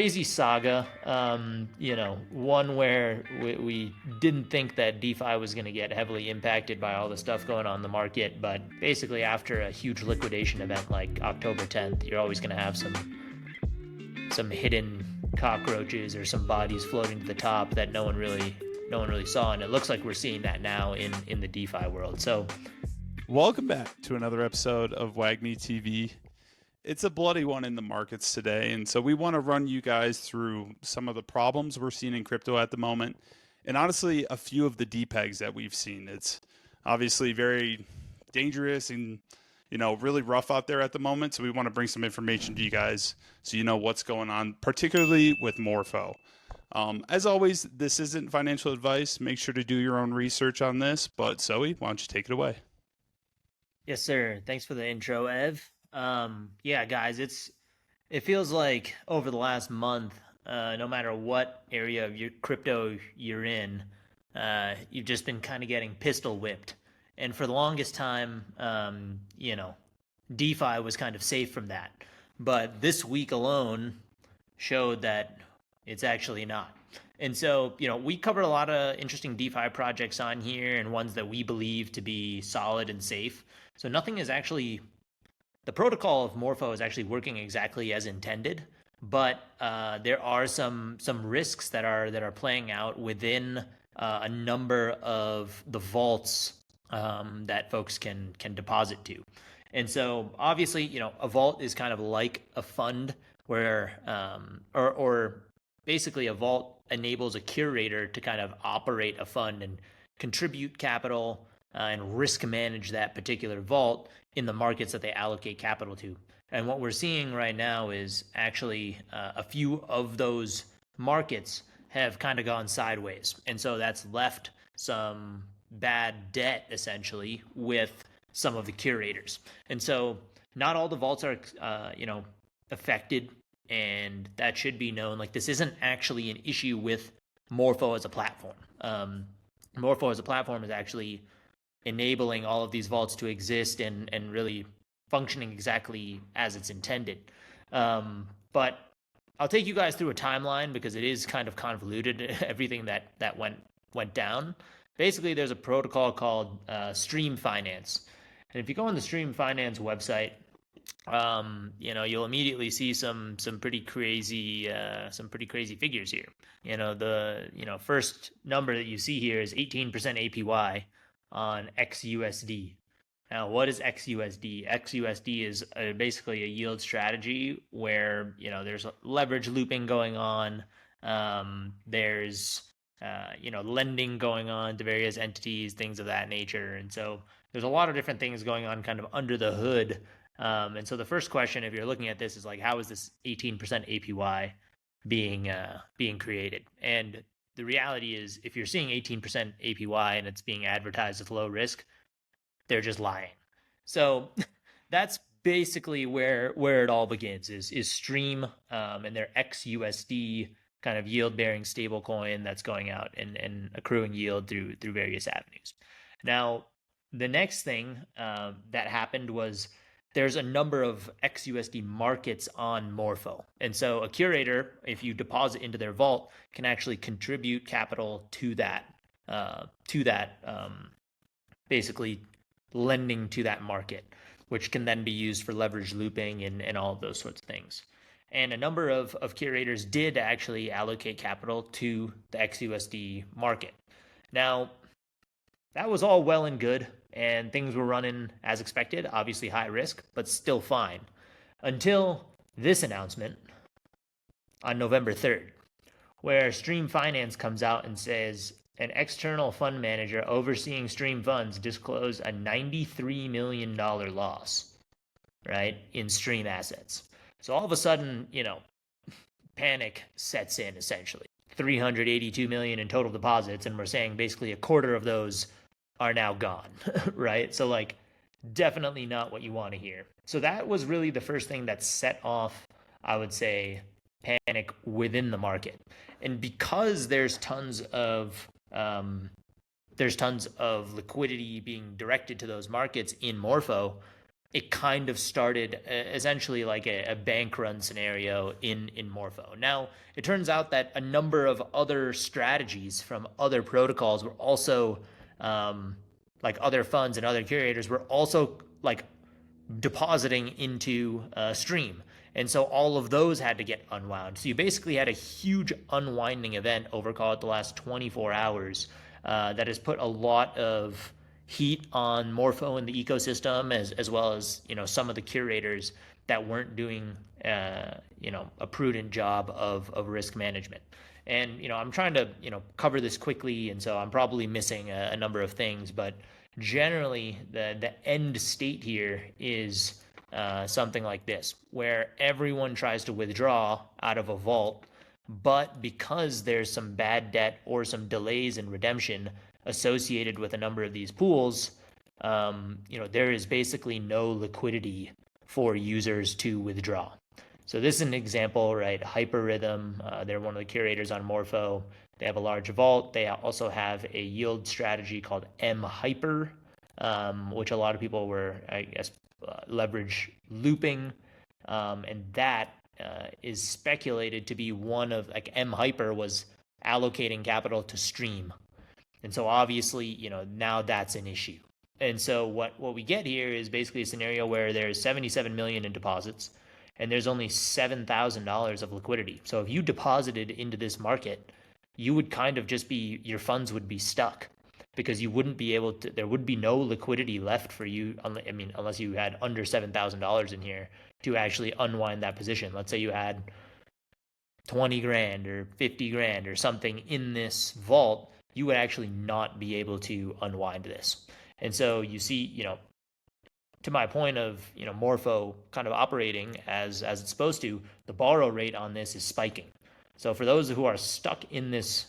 crazy saga. One where we didn't think that DeFi was going to get heavily impacted by all the stuff going on in the market, but basically after a huge liquidation event like October 10th, you're always going to have some hidden cockroaches or some bodies floating to the top that no one really saw, and it looks like we're seeing that now in the DeFi world. So Welcome back to another episode of Wagmi TV. It's a bloody one in the markets today, and so we want to run you guys through some of the problems we're seeing in crypto at the moment, and honestly, a few of the depegs that we've seen. It's obviously very dangerous and really rough out there at the moment, so we want to bring some information to you guys so you know what's going on, particularly with Morpho. As always, this isn't financial advice. Make sure to do your own research on this, but Zoe, why don't you take it away? yes, sir. Thanks for the intro, Ev. Yeah, guys, it feels like over the last month, no matter what area of your crypto you're in, you've just been kind of getting pistol whipped. And for the longest time, DeFi was kind of safe from that. But this week alone showed that it's actually not. And so, we covered a lot of interesting DeFi projects on here and ones that we believe to be solid and safe. So nothing is actually the protocol of Morpho is actually working exactly as intended, but there are some risks that are playing out within a number of the vaults that folks can deposit to. And so obviously, a vault is kind of like a fund where or basically a vault enables a curator to kind of operate a fund and contribute capital and risk manage that particular vault in the markets that they allocate capital to. And what we're seeing right now is actually a few of those markets have kind of gone sideways. And so that's left some bad debt essentially with some of the curators. And so not all the vaults are, affected, and that should be known. Like, this isn't actually an issue with Morpho as a platform. Morpho as a platform is actually enabling all of these vaults to exist and really functioning exactly as it's intended. But I'll take you guys through a timeline because it is kind of convoluted, everything that went down. Basically, there's a protocol called Stream Finance. And if you go on the Stream Finance website, you'll immediately see some pretty crazy figures here. The first number that you see here is 18% APY on XUSD. Now, what is XUSD? XUSD is basically a yield strategy where there's leverage looping going on. There's lending going on to various entities, things of that nature, and so there's a lot of different things going on kind of under the hood. And so the first question, if you're looking at this, is like, how is this 18% APY being created? And the reality is, if you're seeing 18% APY and it's being advertised as low risk, they're just lying. So that's basically where it all begins is Stream and their XUSD kind of yield bearing stable coin that's going out and accruing yield through various avenues. Now, the next thing that happened was there's a number of XUSD markets on Morpho. And so a curator, if you deposit into their vault, can actually contribute capital to that, basically lending to that market, which can then be used for leverage looping and all of those sorts of things. And a number of curators did actually allocate capital to the XUSD market. Now, that was all well and good, and things were running as expected, obviously high risk, but still fine, until this announcement on November 3rd, where Stream Finance comes out and says an external fund manager overseeing Stream funds disclosed a $93 million loss, right, in Stream assets. So all of a sudden, panic sets in essentially. 382 million in total deposits, and we're saying basically a quarter of those are now gone, right? So, like, definitely not what you want to hear. So that was really the first thing that set off, I would say, panic within the market. And because there's tons of liquidity being directed to those markets in Morpho, it kind of started essentially like a bank run scenario in Morpho. Now, it turns out that a number of other strategies from other protocols were also like other funds and other curators were also like depositing into Stream. And so all of those had to get unwound. So you basically had a huge unwinding event over, call it, the last 24 hours that has put a lot of heat on Morpho and the ecosystem, as well as some of the curators that weren't doing a prudent job of risk management. And I'm trying to cover this quickly, and so I'm probably missing a number of things, but generally the end state here is something like this, where everyone tries to withdraw out of a vault, but because there's some bad debt or some delays in redemption associated with a number of these pools, there is basically no liquidity for users to withdraw. So this is an example, right? Hyperrhythm, they're one of the curators on Morpho. They have a large vault. They also have a yield strategy called M Hyper, which a lot of people were, I guess, leverage looping, and that is speculated to be one of, like, M Hyper was allocating capital to Stream, and so obviously now that's an issue. And so what we get here is basically a scenario where there's 77 million in deposits, and there's only $7,000 of liquidity. So if you deposited into this market, you would kind of just be, your funds would be stuck, because you wouldn't be able to, there would be no liquidity left for you, unless you had under $7,000 in here to actually unwind that position. Let's say you had 20 grand or 50 grand or something in this vault, you would actually not be able to unwind this. And so you see, to my point of Morpho kind of operating as it's supposed to, the borrow rate on this is spiking. So for those who are stuck in this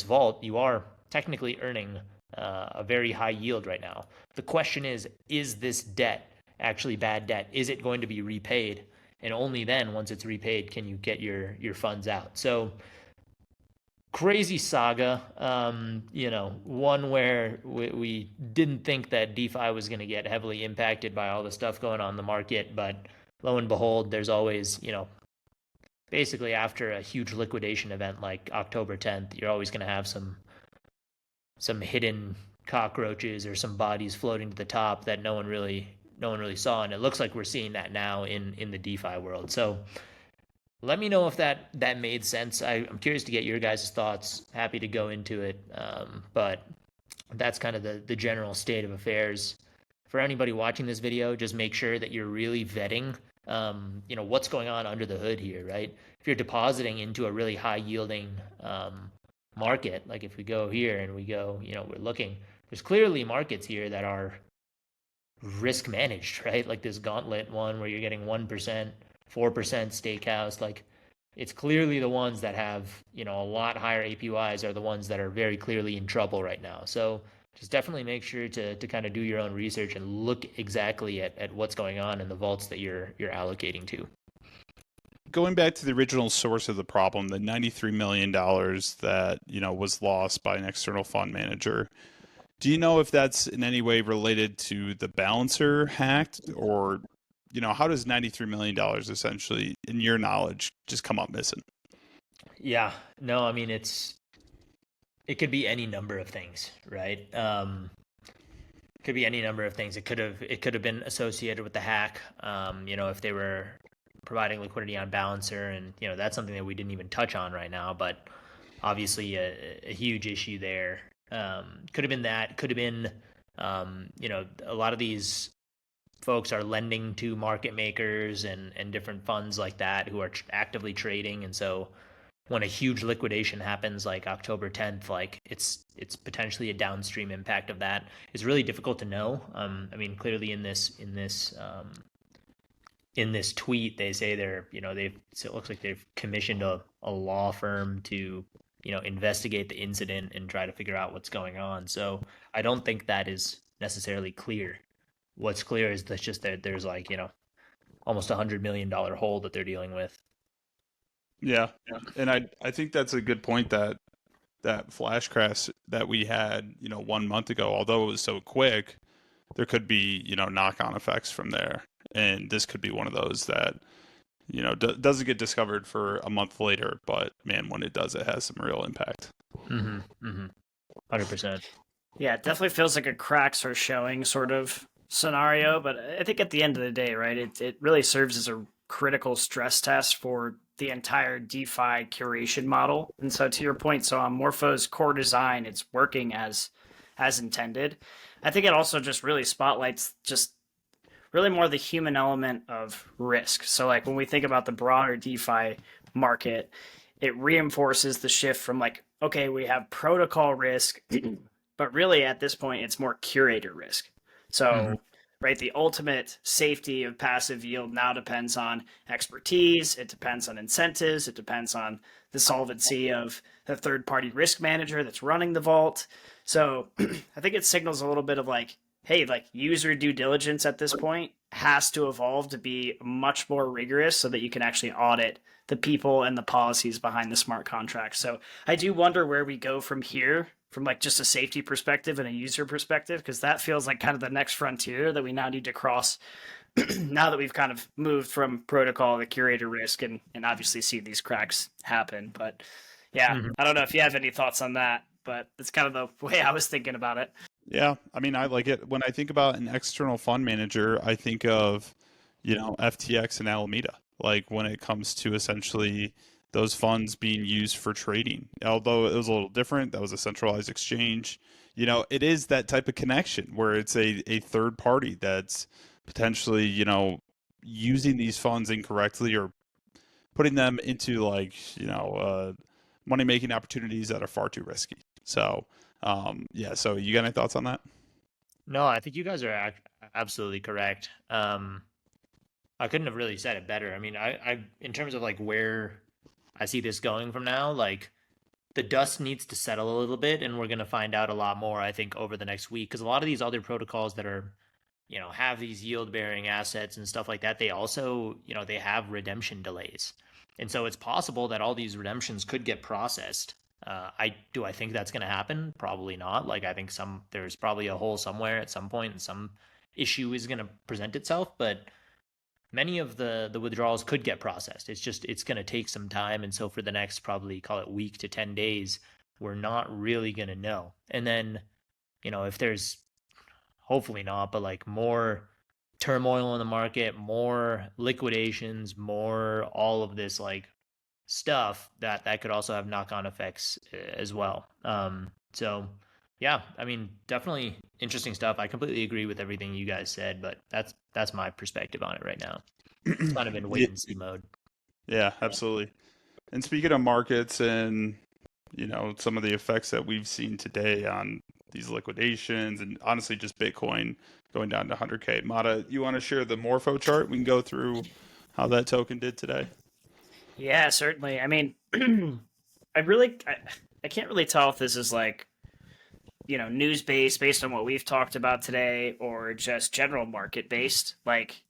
vault, you are technically earning a very high yield right now. The question is this debt actually bad debt? Is it going to be repaid? And only then, once it's repaid, can you get your funds out. So crazy saga, one where we didn't think that DeFi was going to get heavily impacted by all the stuff going on in the market, but lo and behold, there's always, basically after a huge liquidation event like October 10th, you're always going to have some hidden cockroaches or some bodies floating to the top that no one really saw, and it looks like we're seeing that now in the DeFi world. So let me know if that made sense. I'm curious to get your guys' thoughts. Happy to go into it, but that's kind of the general state of affairs. For anybody watching this video, just make sure that you're really vetting what's going on under the hood here, right? If you're depositing into a really high yielding market, like if we go here and we go, we're looking, there's clearly markets here that are risk managed, right? Like this Gauntlet one where you're getting 1%, 4% Steakhouse. Like, it's clearly the ones that have, a lot higher APYs are the ones that are very clearly in trouble right now. So just definitely make sure to kind of do your own research and look exactly at what's going on in the vaults that you're allocating to. Going back to the original source of the problem, the $93 million that, was lost by an external fund manager. Do you know if that's in any way related to the balancer hacked, or, how does $93 million essentially, in your knowledge, just come up missing? Yeah, no, I mean, it could be any number of things, right? Could be any number of things. It could have been associated with the hack. If they were providing liquidity on balancer, and that's something that we didn't even touch on right now, but obviously a huge issue there. Could have been that. Could have been, a lot of these folks are lending to market makers and different funds like that who are actively trading, and so when a huge liquidation happens like October 10th, like it's potentially a downstream impact of that. It's really difficult to know. I mean, clearly in this tweet, they say it looks like they've commissioned a law firm to investigate the incident and try to figure out what's going on. So I don't think that is necessarily clear. What's clear is that just that there's almost $100 million hole that they're dealing with. Yeah, and I think that's a good point, that flash crash that we had 1 month ago, although it was so quick, there could be, knock-on effects from there. And this could be one of those that, doesn't get discovered for a month later, but man, when it does, it has some real impact. Mm-hmm. Mm-hmm. 100%. Yeah, it definitely feels like a cracks are showing sort of scenario, but I think at the end of the day, right, it really serves as a critical stress test for the entire DeFi curation model. And so to your point, so on Morpho's core design, it's working as intended. I think it also just really spotlights just really more the human element of risk. So like when we think about the broader DeFi market, it reinforces the shift from like, okay, we have protocol risk, but really at this point it's more curator risk. So Mm-hmm. right, the ultimate safety of passive yield now depends on expertise, it depends on incentives, it depends on the solvency of the third party risk manager that's running the vault. So I think it signals a little bit of like, hey, like user due diligence at this point has to evolve to be much more rigorous so that you can actually audit the people and the policies behind the smart contracts. So I do wonder where we go from here, from like just a safety perspective and a user perspective, because that feels like kind of the next frontier that we now need to cross now that we've kind of moved from protocol to curator risk and obviously see these cracks happen. But yeah, Mm-hmm. I don't know if you have any thoughts on that, but it's kind of the way I was thinking about it. Yeah, I mean, I like it. When I think about an external fund manager, I think of, FTX and Alameda. Like when it comes to essentially those funds being used for trading. Although it was a little different, that was a centralized exchange. It is that type of connection where it's a third party that's potentially, using these funds incorrectly or putting them into like, money making opportunities that are far too risky. So, yeah. So you got any thoughts on that? No, I think you guys are absolutely correct. I couldn't have really said it better. I mean, in terms of like where I see this going from now, like the dust needs to settle a little bit, and we're gonna find out a lot more, I think, over the next week. Because a lot of these other protocols that are, have these yield bearing assets and stuff like that, they also, they have redemption delays, and so it's possible that all these redemptions could get processed. I think that's going to happen? Probably not. Like I think there's probably a hole somewhere at some point, and some issue is going to present itself, but many of the withdrawals could get processed. It's going to take some time, and so for the next probably call it week to 10 days, we're not really going to know. And then, if there's hopefully not, but like more turmoil in the market, more liquidations, more all of this like stuff that could also have knock-on effects as well. So yeah, I mean, definitely interesting stuff. I completely agree with everything you guys said, but that's my perspective on it right now. It's kind of in wait and see mode. Yeah, absolutely. And speaking of markets and, some of the effects that we've seen today on these liquidations and honestly just Bitcoin going down to 100K. Mata, you want to share the Morpho chart? We can go through how that token did today. Yeah, certainly. I mean, I can't really tell if this is like, news based on what we've talked about today or just general market based. Like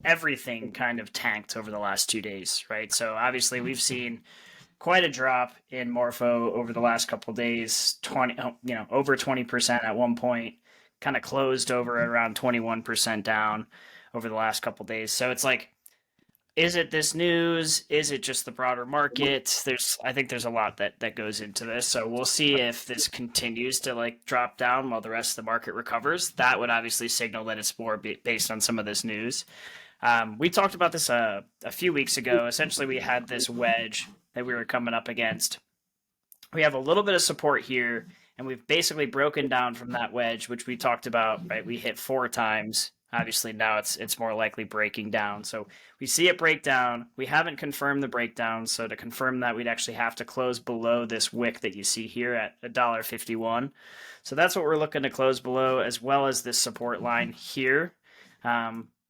everything kind of tanked over the last 2 days, right? So obviously we've seen quite a drop in Morpho over the last couple of days, over 20% at one point, kind of closed over around 21% down over the last couple of days. So it's like, is it this news? Is it just the broader market? I think there's a lot that goes into this. So we'll see if this continues to like drop down while the rest of the market recovers. That would obviously signal that it's more based on some of this news. We talked about this a few weeks ago. Essentially, we had this wedge that we were coming up against. We have a little bit of support here, and we've basically broken down from that wedge, which we talked about. Right, we hit 4 times. Obviously, now it's more likely breaking down. So we see it break down. We haven't confirmed the breakdown. So to confirm that, we'd actually have to close below this wick that you see here at $1.51. So that's what we're looking to close below, as well as this support line here.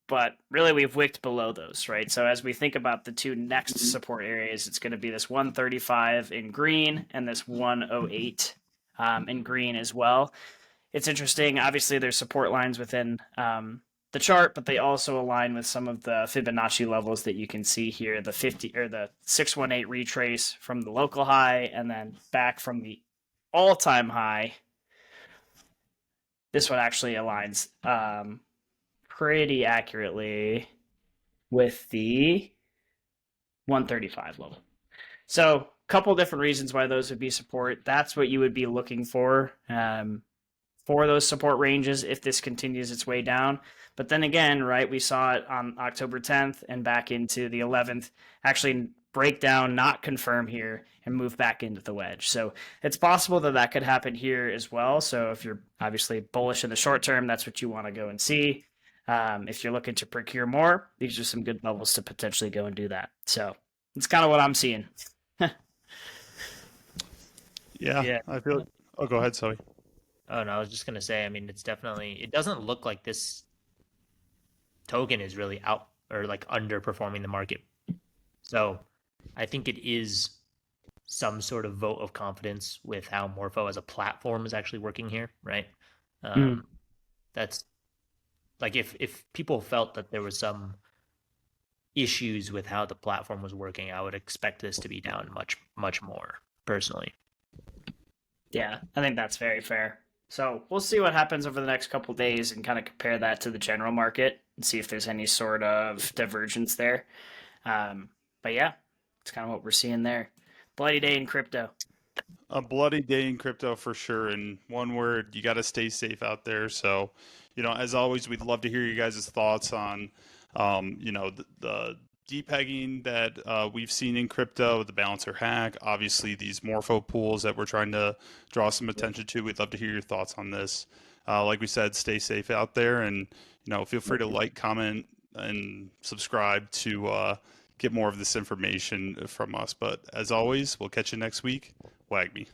But really, we've wicked below those, right? So as we think about the two next support areas, it's going to be this 135 in green and this 108 in green as well. It's interesting. Obviously, there's support lines within the chart, but they also align with some of the Fibonacci levels that you can see here, the 50 or the 618 retrace from the local high and then back from the all-time high. this one actually aligns pretty accurately with the 135 level. So a couple different reasons why those would be support. That's what you would be looking for those support ranges if this continues its way down. But then again, right, we saw it on October 10th and back into the 11th, actually break down, not confirm here, and move back into the wedge. So it's possible that that could happen here as well. So if you're obviously bullish in the short term, that's what you want to go and see. If you're looking to procure more, these are some good levels to potentially go and do that. So it's kind of what I'm seeing. Yeah, I feel. Oh, go ahead, Zoe. Oh no, I was just gonna say, I mean, it doesn't look like this token is really out or like underperforming the market. So I think it is some sort of vote of confidence with how Morpho as a platform is actually working here, right? That's like if people felt that there was some issues with how the platform was working, I would expect this to be down much more personally. Yeah, I think that's very fair. So we'll see what happens over the next couple of days and kind of compare that to the general market and see if there's any sort of divergence there. But yeah, it's kind of what we're seeing there. Bloody day in crypto. A bloody day in crypto for sure. And one word, you got to stay safe out there. So, as always, we'd love to hear you guys' thoughts on, the depegging that we've seen in crypto, the balancer hack, obviously these Morpho pools that we're trying to draw some attention to. We'd love to hear your thoughts on this. Like we said, stay safe out there, and feel free to like, comment, and subscribe to get more of this information from us. But as always, we'll catch you next week. Wagmi.